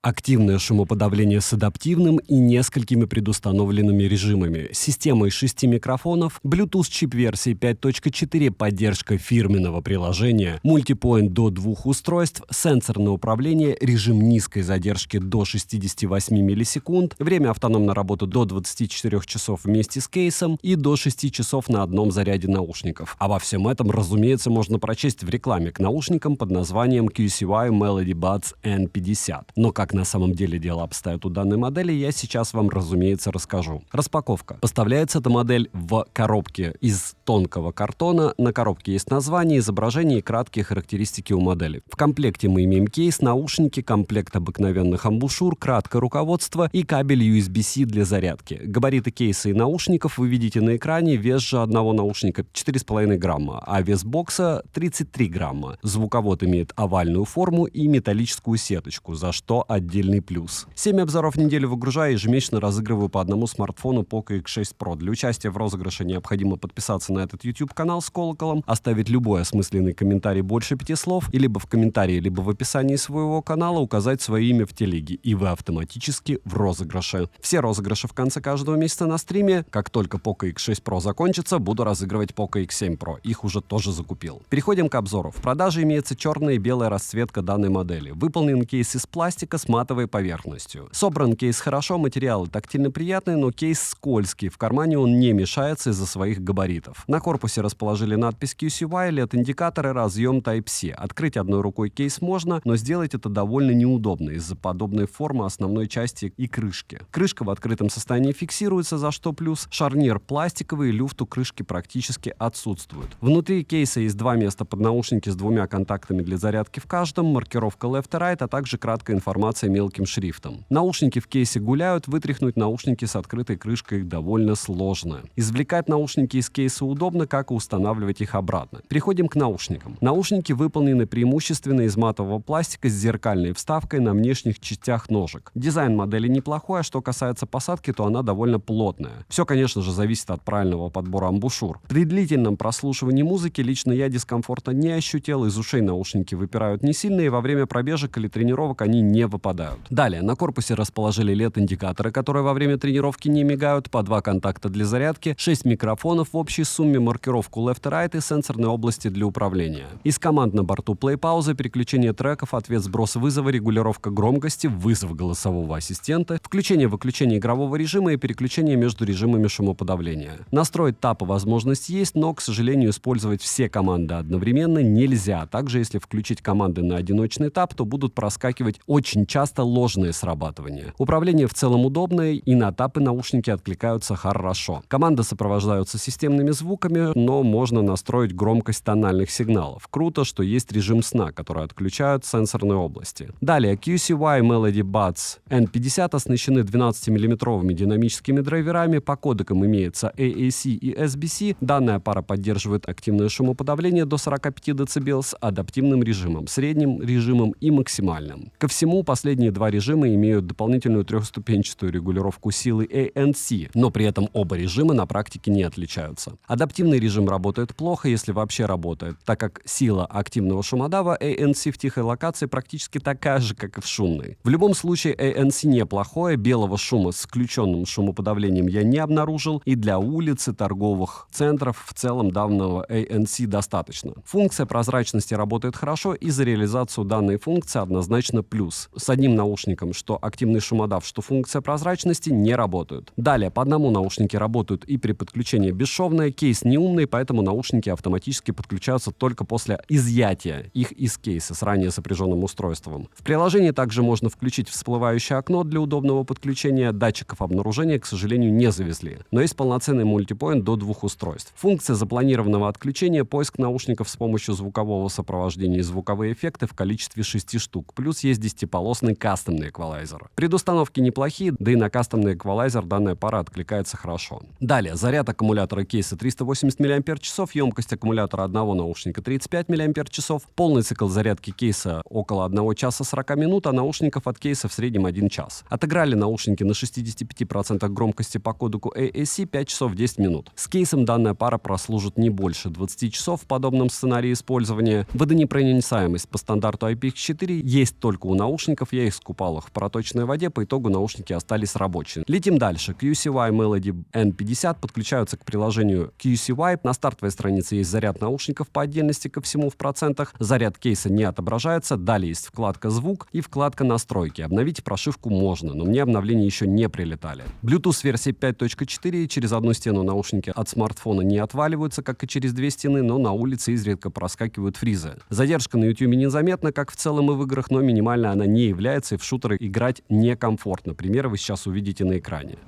Активное шумоподавление с адаптивным и несколькими предустановленными режимами, системой 6 микрофонов, Bluetooth-чип версии 5.4, поддержка фирменного приложения, мультипоинт до 2 устройств, сенсорное управление, режим низкой задержки до 68 миллисекунд, время автономной работы до 24 часов вместе с кейсом и до 6 часов на одном заряде наушников. Обо всем этом, разумеется, можно прочесть в рекламе к наушникам под названием QCY Melody Buds N50. Но как на самом деле дело обстоят у данной модели, я сейчас вам, разумеется, расскажу. Распаковка. Поставляется эта модель в коробке из тонкого картона. На коробке есть название, изображение и краткие характеристики у модели. В комплекте мы имеем кейс, наушники, комплект обыкновенных амбушюр, краткое руководство и кабель USB-C для зарядки. Габариты кейса и наушников вы видите на экране. Вес же одного наушника 4,5 грамма, а вес бокса 33 грамма. Звуковод имеет овальную форму и металлическую сеточку, за что отдельный плюс. 7 обзоров в неделю выгружаю, ежемесячно разыгрываю по одному смартфону Poco X6 Pro. Для участия в розыгрыше необходимо подписаться на этот YouTube-канал с колоколом, оставить любой осмысленный комментарий больше 5 слов, и либо в комментарии, либо в описании своего канала указать свое имя в телеге, и вы автоматически в розыгрыше. Все розыгрыши в конце каждого месяца на стриме. Как только Poco X6 Pro закончится, буду разыгрывать Poco X7 Pro. Их уже тоже закупил. Переходим к обзору. В продаже имеется черная и белая расцветка данной модели. Выполнен кейс из пластика с матовой поверхностью. Собран кейс хорошо, материалы тактильно приятные, но кейс скользкий. В кармане он не мешается из-за своих габаритов. На корпусе расположили надпись QCY, LED-индикаторы, разъем Type-C. Открыть одной рукой кейс можно, но сделать это довольно неудобно из-за подобной формы основной части и крышки. Крышка в открытом состоянии фиксируется, за что плюс. Шарнир пластиковый, люфт у крышки практически отсутствует. Внутри кейса есть два места под наушники с двумя контактами для зарядки в каждом, маркировка left и right, а также краткая информация мелким шрифтом. Наушники в кейсе гуляют, вытряхнуть наушники с открытой крышкой довольно сложно. Извлекать наушники из кейса удобно, как и устанавливать их обратно. Переходим к наушникам. Наушники выполнены преимущественно из матового пластика с зеркальной вставкой на внешних частях ножек. Дизайн модели неплохой, а что касается посадки, то она довольно плотная. Все, конечно же, зависит от правильного подбора амбушюр. При длительном прослушивании музыки лично я дискомфорта не ощутил, из ушей наушники выпирают не сильно, и во время пробежек или тренировок они не выпадают. Далее, на корпусе расположили LED-индикаторы, которые во время тренировки не мигают, по 2 контакта для зарядки, 6 микрофонов в общей сумме, маркировку left и right и сенсорные области для управления. Из команд на борту плей-пауза, переключение треков, ответ сброс вызова, регулировка громкости, вызов голосового ассистента, включение-выключение игрового режима и переключение между режимами шумоподавления. Настроить тапы возможность есть, но, к сожалению, использовать все команды одновременно нельзя. Также, если включить команды на одиночный тап, то будут проскакивать очень часто ложные срабатывания. Управление в целом удобное, и на тапы наушники откликаются хорошо. Команды сопровождаются системными звуками, но можно настроить громкость тональных сигналов. Круто, что есть режим сна, который отключают сенсорные области. Далее, QCY Melody Buds N50 оснащены 12-мм динамическими драйверами, по кодекам имеется AAC и SBC. Данная пара поддерживает активное шумоподавление до 45 дБ с адаптивным режимом, средним режимом и максимальным. Ко всему, последние два режима имеют дополнительную трехступенчатую регулировку силы ANC, но при этом оба режима на практике не отличаются. Адаптивный режим работает плохо, если вообще работает, так как сила активного шумодава ANC в тихой локации практически такая же, как и в шумной. В любом случае, ANC неплохое, белого шума с включенным шумоподавлением я не обнаружил, и для улиц и торговых центров в целом данного ANC достаточно. Функция прозрачности работает хорошо, и за реализацию данной функции однозначно плюс. С одним наушником, что активный шумодав, что функция прозрачности, не работают. Далее, по одному наушники работают и при подключении бесшовное, кейс неумный, поэтому наушники автоматически подключаются только после изъятия их из кейса с ранее сопряженным устройством. В приложении также можно включить всплывающее окно для удобного подключения. Датчиков обнаружения, к сожалению, не завезли, но есть полноценный мультипоинт до 2 устройств. Функция запланированного отключения, поиск наушников с помощью звукового сопровождения и звуковые эффекты в количестве 6 штук, плюс есть 10-полосный кастомный эквалайзер. Предустановки неплохие, да и на кастомный эквалайзер данная пара откликается хорошо. Далее, заряд аккумулятора кейса 380 мАч, емкость аккумулятора одного наушника 35 мАч, полный цикл зарядки кейса около 1 часа 40 минут, а наушников от кейса в среднем 1 час. Отыграли наушники на 65% громкости по кодеку AAC 5 часов 10 минут. С кейсом данная пара прослужит не больше 20 часов в подобном сценарии использования. Водонепроницаемость по стандарту IPX4 есть только у наушников я их скупал их в проточной воде, по итогу наушники остались рабочими. Летим дальше. QCY Melody N50 подключаются к приложению QCY. На стартовой странице есть заряд наушников по отдельности ко всему в процентах. Заряд кейса не отображается. Далее есть вкладка «Звук» и вкладка «Настройки». Обновить прошивку можно, но мне обновления еще не прилетали. Bluetooth версии 5.4. Через одну стену наушники от смартфона не отваливаются, как и через две стены, но на улице изредка проскакивают фризы. Задержка на YouTube незаметна, как в целом и в играх, но минимально она не является, и в шутеры играть некомфортно. Примеры вы сейчас увидите на экране.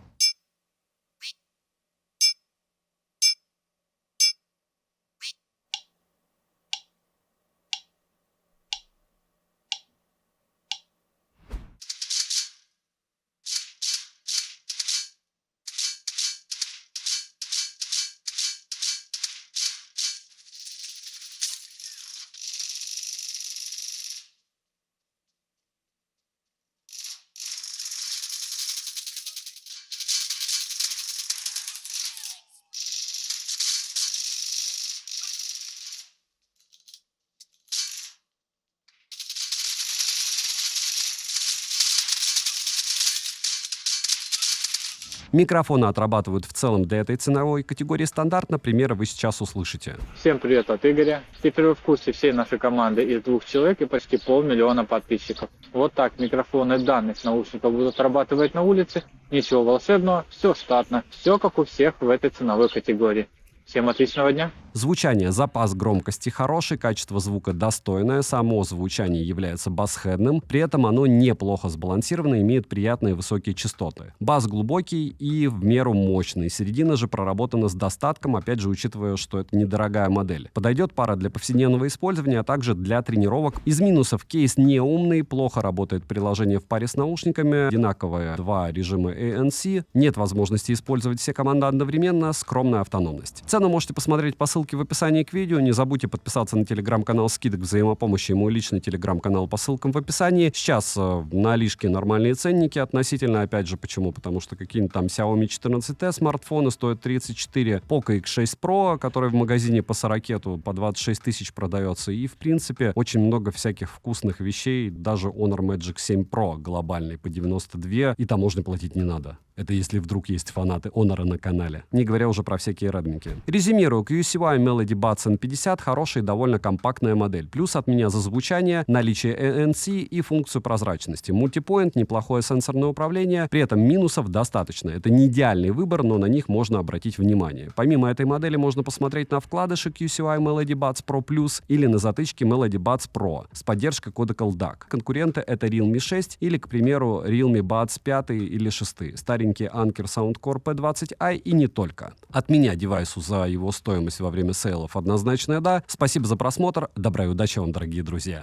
Микрофоны отрабатывают в целом для этой ценовой категории стандартно. Примеры вы сейчас услышите. Всем привет от Игоря. Теперь вы в курсе всей нашей команды из 2 человек и почти 500 000 подписчиков. Вот так микрофоны данных наушников будут отрабатывать на улице. Ничего волшебного, все штатно, все как у всех в этой ценовой категории. Всем отличного дня! Звучание, запас громкости хороший, качество звука достойное, само звучание является басхедным, при этом оно неплохо сбалансировано, имеет приятные высокие частоты. Бас глубокий и в меру мощный, середина же проработана с достатком, опять же учитывая, что это недорогая модель. Подойдет пара для повседневного использования, а также для тренировок. Из минусов: кейс не умный, плохо работает приложение в паре с наушниками, одинаковые два режима ANC, нет возможности использовать все команды одновременно, скромная автономность. Цену можете посмотреть по ссылке в описании к видео. Не забудьте подписаться на телеграм-канал скидок взаимопомощи и мой личный телеграм-канал по ссылкам в описании. Сейчас на Алишке нормальные ценники относительно, опять же, почему? Потому что какие-нибудь там Xiaomi 14T смартфоны стоят 34, Poco X6 Pro, который в магазине по 40 по 26 тысяч продается, и, в принципе, очень много всяких вкусных вещей, даже Honor Magic 7 Pro глобальный по 92, и таможни платить не надо. Это если вдруг есть фанаты Honor на канале. Не говоря уже про всякие редмики. Резюмирую, QCY Melody Buds N50 хорошая и довольно компактная модель. Плюс от меня за звучание, наличие ANC и функцию прозрачности. Мультипоинт, неплохое сенсорное управление, при этом минусов достаточно. Это не идеальный выбор, но на них можно обратить внимание. Помимо этой модели можно посмотреть на вкладыши QCY Melody Buds Pro Plus или на затычки Melody Buds Pro с поддержкой Codec DAC. Конкуренты это Realme 6 или, к примеру, Realme Buds 5 или 6. Старенький Anker Soundcore P20i и не только. От меня девайсу за его стоимость во время сейлов однозначное да. Спасибо за просмотр. Добра и удачи вам, дорогие друзья.